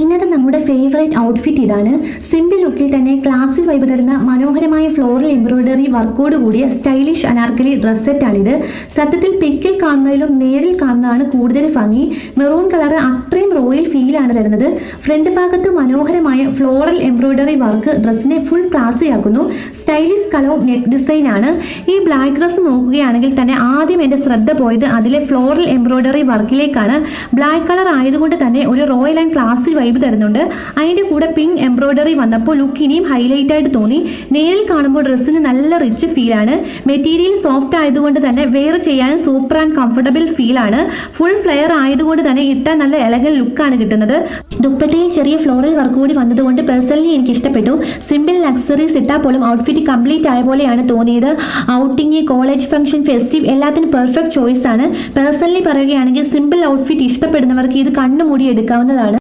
ഇന്നത്തെ നമ്മുടെ favourite outfit ഇതാണ്. സിമ്പിൾ ലുക്കിൽ തന്നെ ക്ലാസിക് വൈബ് തരുന്ന മനോഹരമായ ഫ്ലോറൽ എംബ്രോയിഡറി വർക്കോട് കൂടിയ സ്റ്റൈലിഷ് അനാർക്കലി ഡ്രസ് സെറ്റാണിത്. സത്യത്തിൽ പിക്കിൽ കാണുന്നതിലും നേരിൽ കാണുന്നതാണ് കൂടുതൽ ഭംഗി. മെറൂൺ കളർ അത്രയും റോയൽ ഫീലാണ് തരുന്നത്. ഫ്രണ്ട് ഭാഗത്ത് മനോഹരമായ ഫ്ലോറൽ എംബ്രോയിഡറി വർക്ക് ഡ്രസ്സിനെ ഫുൾ ക്ലാസിയാക്കുന്നു. സ്റ്റൈലിഷ് കളർ നെക്ക് ഡിസൈൻ ആണ്. ഈ ബ്ലാക്ക് ഡ്രസ് നോക്കുകയാണെങ്കിൽ തന്നെ ആദ്യം എൻ്റെ ശ്രദ്ധ പോയത് അതിലെ ഫ്ലോറൽ എംബ്രോയിഡറി വർക്കിലേക്കാണ്. ബ്ലാക്ക് കളർ ആയതുകൊണ്ട് തന്നെ ഒരു റോയൽ ആൻഡ് ക്ലാസിക് വൈബ് തരുന്നുണ്ട്. അതിൻ്റെ കൂടെ പിങ്ക് എംബ്രോയിഡറി വന്നപ്പോൾ ലുക്ക് ഇനിയും ഹൈലൈറ്റ് ആയിട്ട് തോന്നി. നേരിൽ കാണുമ്പോൾ ഡ്രസ്സിന് നല്ല റിച്ച് ഫീലാണ്. മെറ്റീരിയൽ സോഫ്റ്റ് ആയതുകൊണ്ട് തന്നെ വെയർ ചെയ്യാനും സൂപ്പർ ആൻഡ് കംഫർട്ടബിൾ ഫീലാണ്. ഫുൾ ഫ്ലെയർ ആയതുകൊണ്ട് തന്നെ ഇട്ടാൽ നല്ല എലഗൻ ലുക്കാണ് കിട്ടുന്നത്. ദുപ്പട്ടയിൽ ചെറിയ ഫ്ലോറൽ വർക്ക് കൂടി വന്നതുകൊണ്ട് പേഴ്സണലി എനിക്ക് ഇഷ്ടപ്പെട്ടു. സിമ്പിൾ ലക്സറീസ് ഇട്ടാൽ പോലും ഔട്ട്ഫിറ്റ് കംപ്ലീറ്റ് ആയ പോലെയാണ് തോന്നിയത്. ഔട്ടിങ്, കോളേജ് ഫംഗ്ഷൻ, ഫെസ്റ്റീവ് എല്ലാത്തിനും പെർഫെക്റ്റ് ചോയ്സ് ആണ്. പേഴ്സണലി പറയുകയാണെങ്കിൽ സിമ്പിൾ ഔട്ട്ഫിറ്റ് ഇഷ്ടപ്പെടുന്നവർക്ക് ഇത് കണ്ണുമൂടി എടുക്കാവുന്നതാണ്.